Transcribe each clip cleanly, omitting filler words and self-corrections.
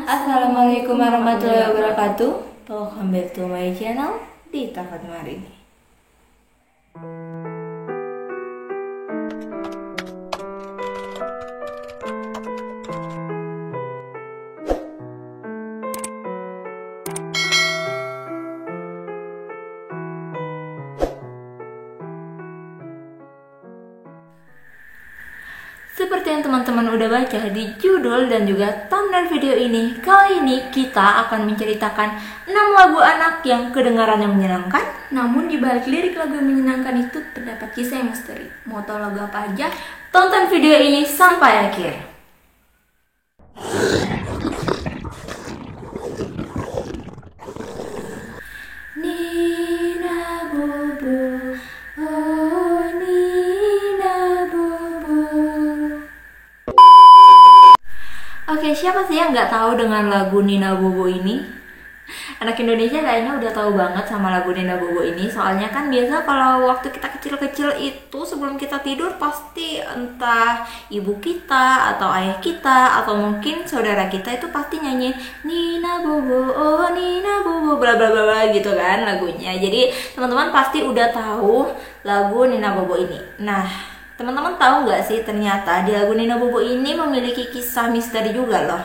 Assalamualaikum warahmatullahi wabarakatuh. Welcome back to my channel di Tafat Marini. Seperti yang teman-teman udah baca di judul dan juga thumbnail video ini, kali ini kita akan menceritakan 6 lagu anak yang kedengarannya menyenangkan, namun di balik lirik lagu yang menyenangkan itu terdapat kisah yang misteri. Mau tahu lagu apa aja? Tonton video ini sampai akhir. Nina Bobo, oh Nina Bobo. Oke, siapa sih yang nggak tahu dengan lagu Nina Bobo ini? Anak Indonesia kayaknya udah tahu banget sama lagu Nina Bobo ini. Soalnya kan biasa kalau waktu kita kecil-kecil itu sebelum kita tidur pasti entah ibu kita atau ayah kita atau mungkin saudara kita itu pasti nyanyi Nina Bobo, oh Nina Bobo, bla bla bla bla gitu kan lagunya. Jadi teman-teman pasti udah tahu lagu Nina Bobo ini. Nah, teman-teman tahu nggak sih ternyata di lagu Nina Bobo ini memiliki kisah misteri juga loh.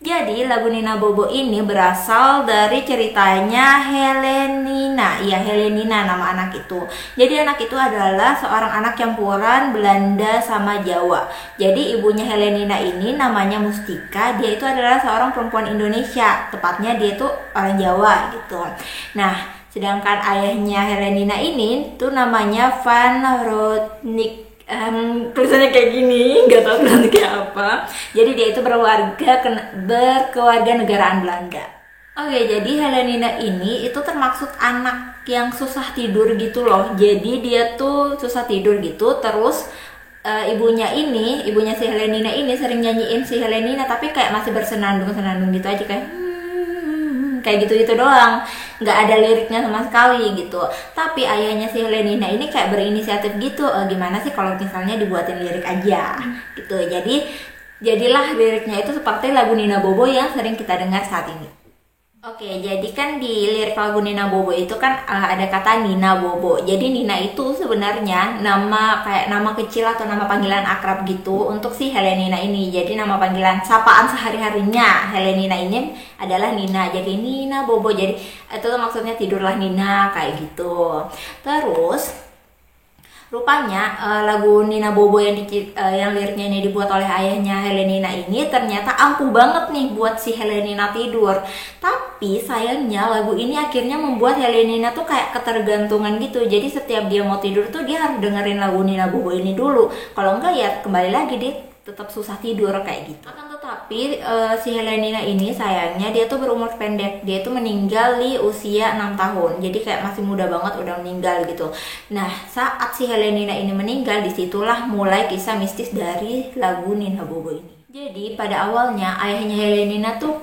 Jadi lagu Nina Bobo ini berasal dari ceritanya Helenina. Ya, Helenina nama anak itu. Jadi anak itu adalah seorang anak campuran Belanda sama Jawa. Jadi ibunya Helenina ini namanya Mustika. Dia itu adalah seorang perempuan Indonesia. Tepatnya dia itu orang Jawa gitu. Nah, sedangkan ayahnya Helenina ini tuh namanya Van Rodnik. Tulisannya kayak gini, nggak tahu tulisannya kayak apa. Jadi dia itu berkeluarga negaraan Belanda. Oke, jadi Helenina ini itu termaksud anak yang susah tidur gitu loh. Jadi dia tuh susah tidur gitu. Terus ibunya si Helenina ini sering nyanyiin si Helenina, tapi kayak masih bersenandung-senandung gitu aja kayak gitu doang, nggak ada liriknya sama sekali gitu. Tapi ayahnya si Helenina ini kayak berinisiatif gitu, gimana sih kalau misalnya dibuatin lirik aja gitu. Jadilah liriknya itu seperti lagu Nina Bobo yang sering kita dengar saat ini. Oke, jadi kan di lirik lagu Nina Bobo itu kan ada kata Nina Bobo. Jadi Nina itu sebenarnya kayak nama kecil atau nama panggilan akrab gitu untuk si Helenina ini. Jadi nama panggilan sapaan sehari-harinya Helenina ini adalah Nina. Jadi Nina Bobo. Jadi itu maksudnya tidurlah Nina kayak gitu. Terus rupanya lagu Nina Bobo yang liriknya ini dibuat oleh ayahnya Helenina ini ternyata ampuh banget nih buat si Helenina tidur. Tapi sayangnya lagu ini akhirnya membuat Helenina tuh kayak ketergantungan gitu. Jadi setiap dia mau tidur tuh dia harus dengerin lagu Nina Bobo ini dulu. Kalau enggak ya kembali lagi dia tetap susah tidur kayak gitu. Akan tetapi si Helenina ini sayangnya dia tuh berumur pendek. Dia tuh meninggal di usia 6 tahun. Jadi kayak masih muda banget udah meninggal gitu. Nah, saat si Helenina ini meninggal, disitulah mulai kisah mistis dari lagu Nina Bobo ini. Jadi pada awalnya ayahnya Helenina tuh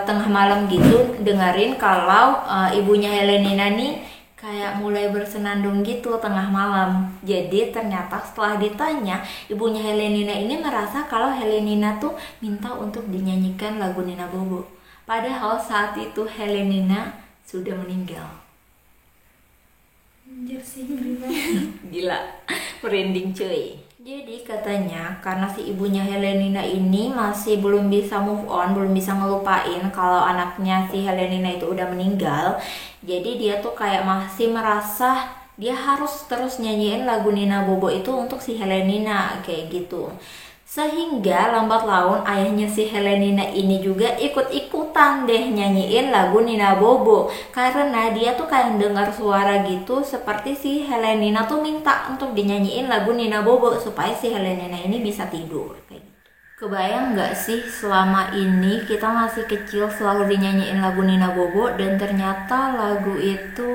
tengah malam gitu dengerin kalau ibunya Helenina nih kayak mulai bersenandung gitu tengah malam. Jadi ternyata setelah ditanya, ibunya Helenina ini merasa kalau Helenina tuh minta untuk dinyanyikan lagu Nina Bobo. Padahal saat itu Helenina sudah meninggal. Anjir sih, gila, merinding cuy. Jadi katanya karena si ibunya Helenina ini masih belum bisa move on, belum bisa ngelupain kalau anaknya si Helenina itu udah meninggal. Jadi dia tuh kayak masih merasa dia harus terus nyanyiin lagu Nina Bobo itu untuk si Helenina kayak gitu. Sehingga lambat laun ayahnya si Helenina ini juga ikut-ikutan deh nyanyiin lagu Nina Bobo. Karena dia tuh kayak dengar suara gitu seperti si Helenina tuh minta untuk dinyanyiin lagu Nina Bobo supaya si Helenina ini bisa tidur kayak gitu. Kebayang gak sih selama ini kita masih kecil selalu dinyanyiin lagu Nina Bobo dan ternyata lagu itu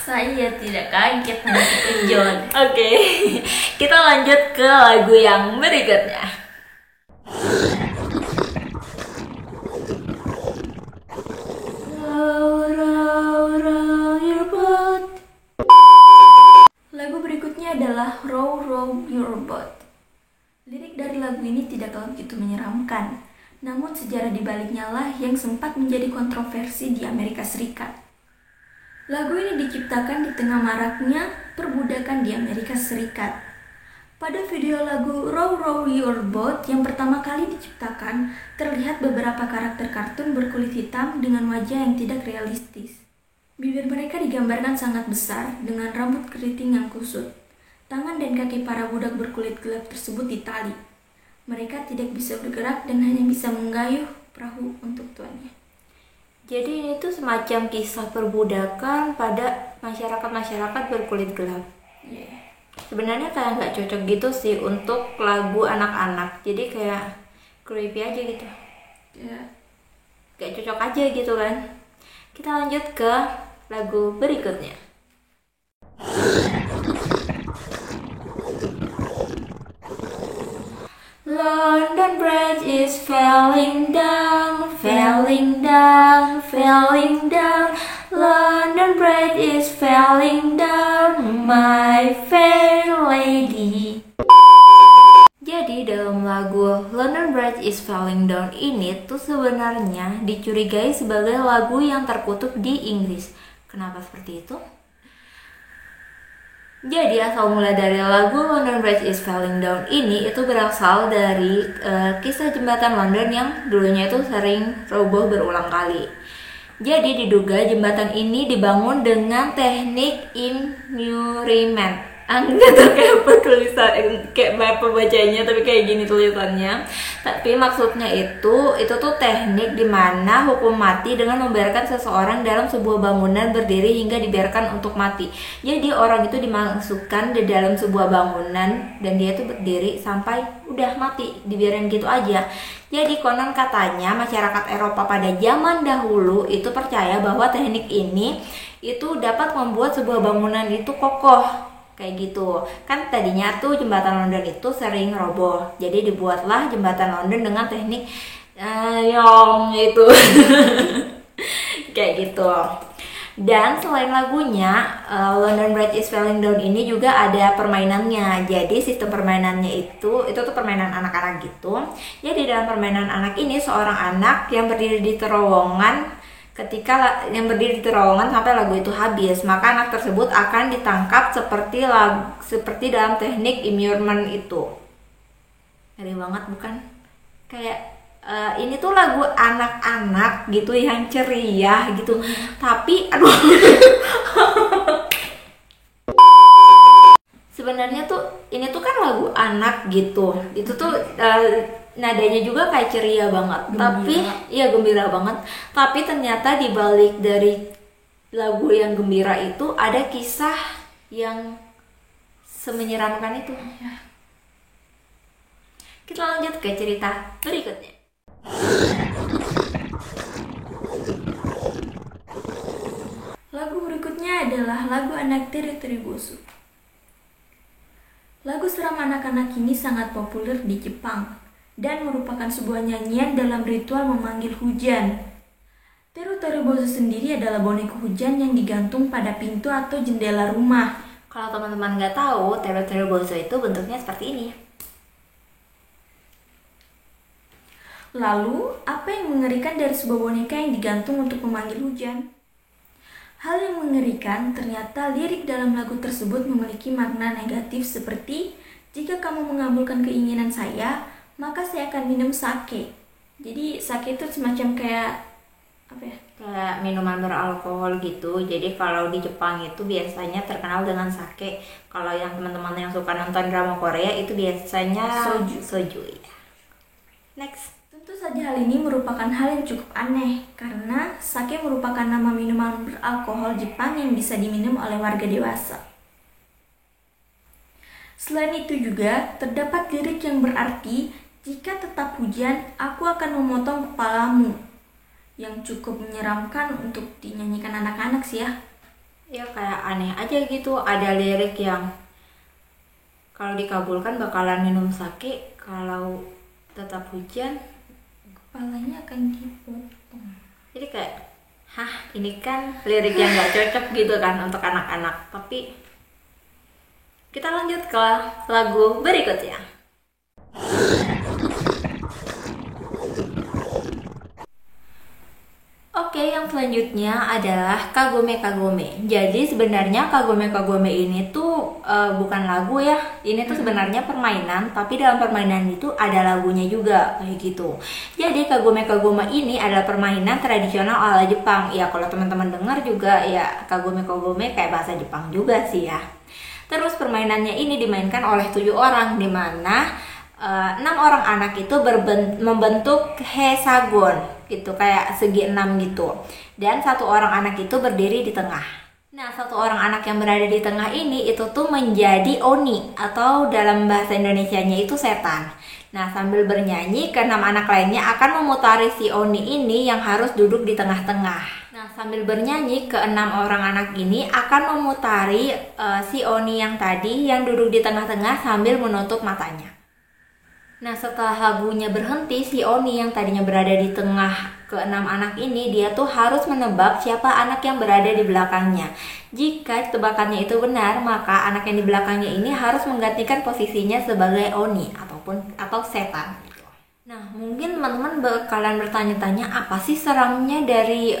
saya tidak kaget, hanya terkejut. Oke, kita lanjut ke lagu yang berikutnya. Lagu berikutnya adalah Row Row Your Boat. Lirik dari lagu ini tidaklah begitu menyeramkan, namun sejarah dibaliknya lah yang sempat menjadi kontroversi di Amerika Serikat. Lagu ini diciptakan di tengah maraknya perbudakan di Amerika Serikat. Pada video lagu Row Row Your Boat yang pertama kali diciptakan, terlihat beberapa karakter kartun berkulit hitam dengan wajah yang tidak realistis. Bibir mereka digambarkan sangat besar dengan rambut keriting yang kusut. Tangan dan kaki para budak berkulit gelap tersebut ditali. Mereka tidak bisa bergerak dan hanya bisa menggayuh perahu untuk tuannya. Jadi ini tuh semacam kisah perbudakan pada masyarakat berkulit gelap. Yeah. Sebenarnya kayak nggak cocok gitu sih untuk lagu anak-anak. Jadi kayak creepy aja gitu. Yeah. Gak cocok aja gitu kan. Kita lanjut ke lagu berikutnya. London Bridge is falling down, falling down, falling down. London Bridge is falling down, my fair lady. Jadi dalam lagu London Bridge is Falling Down ini tuh sebenarnya dicurigai sebagai lagu yang terkutub di Inggris. Kenapa seperti itu? Jadi asal mula dari lagu London Bridge is Falling Down ini itu berasal dari kisah jembatan London yang dulunya itu sering roboh berulang kali. Jadi diduga jembatan ini dibangun dengan teknik immurement. Enggak tahu kayak apa tulisan, kayak apa bacanya, tapi kayak gini tulisannya. Tapi maksudnya itu tuh teknik dimana hukum mati dengan membiarkan seseorang dalam sebuah bangunan berdiri hingga dibiarkan untuk mati. Jadi orang itu dimasukkan di dalam sebuah bangunan dan dia tuh berdiri sampai udah mati, dibiarin gitu aja. Jadi konon katanya masyarakat Eropa pada zaman dahulu itu percaya bahwa teknik ini itu dapat membuat sebuah bangunan itu kokoh. Kayak gitu. Kan tadinya tuh jembatan London itu sering roboh. Jadi dibuatlah jembatan London dengan teknik yang itu. Kayak gitu. Dan selain lagunya, London Bridge is Falling Down ini juga ada permainannya. Jadi sistem permainannya itu tuh permainan anak-anak gitu. Jadi dalam permainan anak ini seorang anak yang berdiri di terowongan yang berdiri di terowongan sampai lagu itu habis, maka anak tersebut akan ditangkap seperti dalam teknik immurement itu. Ngeri banget bukan? Kayak ini tuh lagu anak-anak gitu yang ceria gitu. Tapi aduh. Sebenarnya tuh ini tuh kan lagu anak gitu. Itu tuh nadanya juga kayak ceria banget, gembira. Tapi ya gembira banget. Tapi ternyata di balik dari lagu yang gembira itu ada kisah yang semenyeramkan itu. Kita lanjut ke cerita berikutnya. Lagu berikutnya adalah lagu anak Teri Bosu. Lagu seram anak-anak ini sangat populer di Jepang dan merupakan sebuah nyanyian dalam ritual memanggil hujan. Teru Bozo sendiri adalah boneka hujan yang digantung pada pintu atau jendela rumah. Kalau teman-teman nggak tahu, Teru Bozo itu bentuknya seperti ini. Lalu, apa yang mengerikan dari sebuah boneka yang digantung untuk memanggil hujan? Hal yang mengerikan ternyata lirik dalam lagu tersebut memiliki makna negatif seperti jika kamu mengabulkan keinginan saya, maka saya akan minum sake. Jadi sake itu semacam kayak apa ya? Kayak minuman beralkohol gitu. Jadi kalau di Jepang itu biasanya terkenal dengan sake. Kalau yang teman-teman yang suka nonton drama Korea itu biasanya soju ya. Next. Tentu saja hal ini merupakan hal yang cukup aneh karena sake merupakan nama minuman beralkohol Jepang yang bisa diminum oleh warga dewasa. Selain itu juga terdapat lirik yang berarti jika tetap hujan, aku akan memotong kepalamu, yang cukup menyeramkan untuk dinyanyikan anak-anak sih ya. Ya kayak aneh aja gitu, ada lirik yang kalau dikabulkan bakalan minum sake, kalau tetap hujan kepalanya akan dipotong. Jadi kayak, ini kan lirik yang gak cocok gitu kan untuk anak-anak. Tapi kita lanjut ke lagu berikutnya. selanjutnya adalah Kagome Kagome. Jadi sebenarnya Kagome Kagome ini tuh bukan lagu ya. Ini tuh sebenarnya permainan, tapi dalam permainan itu ada lagunya juga kayak gitu. Jadi Kagome Kagome ini adalah permainan tradisional ala Jepang. Ya kalau teman-teman dengar juga ya Kagome Kagome kayak bahasa Jepang juga sih ya. Terus permainannya ini dimainkan oleh 7 orang, di mana 6 orang anak itu membentuk hexagon gitu, kayak segi 6 gitu, dan 1 orang anak itu berdiri di tengah. Nah, 1 orang anak yang berada di tengah ini itu tuh menjadi oni, atau dalam bahasa Indonesianya itu setan. Nah, sambil bernyanyi, ke 6 anak lainnya akan memutari si oni ini yang harus duduk di tengah-tengah. Nah, sambil bernyanyi, ke 6 orang anak ini akan memutari si oni yang tadi yang duduk di tengah-tengah sambil menutup matanya. Nah, setelah lagunya berhenti, si oni yang tadinya berada di tengah ke 6 anak ini, dia tuh harus menebak siapa anak yang berada di belakangnya. Jika tebakannya itu benar, maka anak yang di belakangnya ini harus menggantikan posisinya sebagai oni atau setan. Nah, mungkin teman-teman bakalan bertanya-tanya, apa sih seramnya dari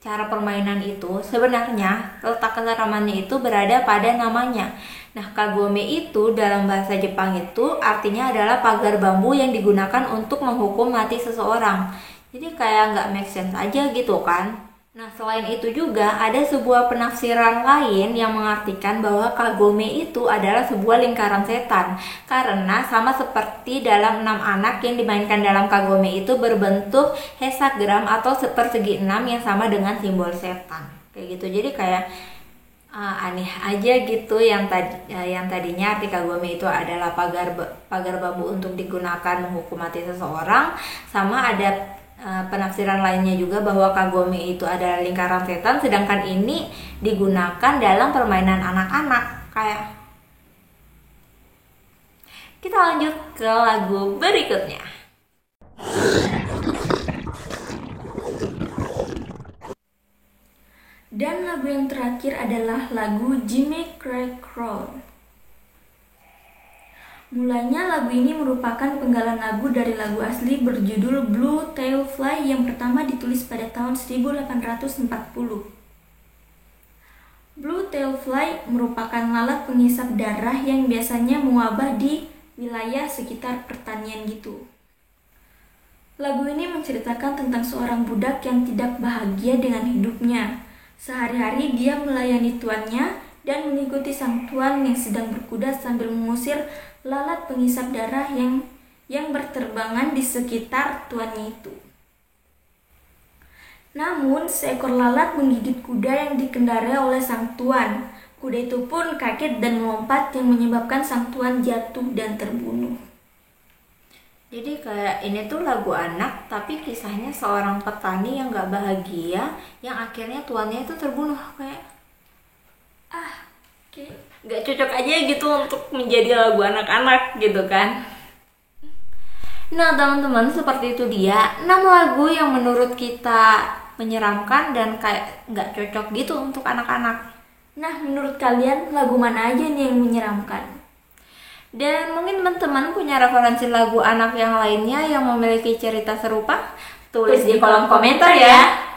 cara permainan itu? Sebenarnya letak keseramannya itu berada pada namanya. Nah, Kagome itu dalam bahasa Jepang itu artinya adalah pagar bambu yang digunakan untuk menghukum mati seseorang. Jadi kayak nggak make sense aja gitu kan. Nah, selain itu juga ada sebuah penafsiran lain yang mengartikan bahwa Kagome itu adalah sebuah lingkaran setan. Karena sama seperti dalam 6 anak yang dimainkan dalam Kagome itu berbentuk hexagram atau persegi 6 yang sama dengan simbol setan. Kayak gitu. Jadi kayak aneh aja gitu, yang tadinya arti Kagome itu adalah pagar bambu untuk digunakan menghukum mati seseorang, sama ada penafsiran lainnya juga bahwa Kagome itu adalah lingkaran setan, sedangkan ini digunakan dalam permainan anak-anak. Kayak kita lanjut ke lagu berikutnya. Dan lagu yang terakhir adalah lagu Jimmy Craig Crow. Mulanya lagu ini merupakan penggalan lagu dari lagu asli berjudul Blue Tail Fly yang pertama ditulis pada tahun 1840. Blue Tail Fly merupakan lalat penghisap darah yang biasanya mewabah di wilayah sekitar pertanian gitu. Lagu ini menceritakan tentang seorang budak yang tidak bahagia dengan hidupnya. Sehari-hari dia melayani tuannya dan mengikuti sang tuan yang sedang berkuda sambil mengusir lalat penghisap darah yang berterbangan di sekitar tuannya itu. Namun, seekor lalat menggigit kuda yang dikendarai oleh sang tuan. Kuda itu pun kaget dan melompat yang menyebabkan sang tuan jatuh dan terbunuh. Jadi kayak ini tuh lagu anak, tapi kisahnya seorang petani yang gak bahagia, yang akhirnya tuannya itu terbunuh. Kayak gak cocok aja gitu untuk menjadi lagu anak-anak gitu kan. Nah teman-teman, seperti itu dia 6 lagu yang menurut kita menyeramkan dan kayak gak cocok gitu untuk anak-anak. Nah, menurut kalian lagu mana aja nih yang menyeramkan? Dan mungkin teman-teman punya referensi lagu anak yang lainnya yang memiliki cerita serupa? Tulis di kolom komentar ya.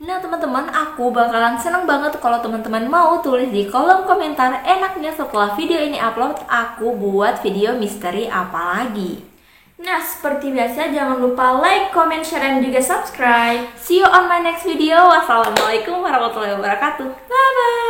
Nah teman-teman, aku bakalan seneng banget kalau teman-teman mau tulis di kolom komentar enaknya setelah video ini upload, aku buat video misteri apa lagi. Nah, seperti biasa jangan lupa like, comment, share, dan juga subscribe. See you on my next video. Wassalamualaikum warahmatullahi wabarakatuh. Bye bye.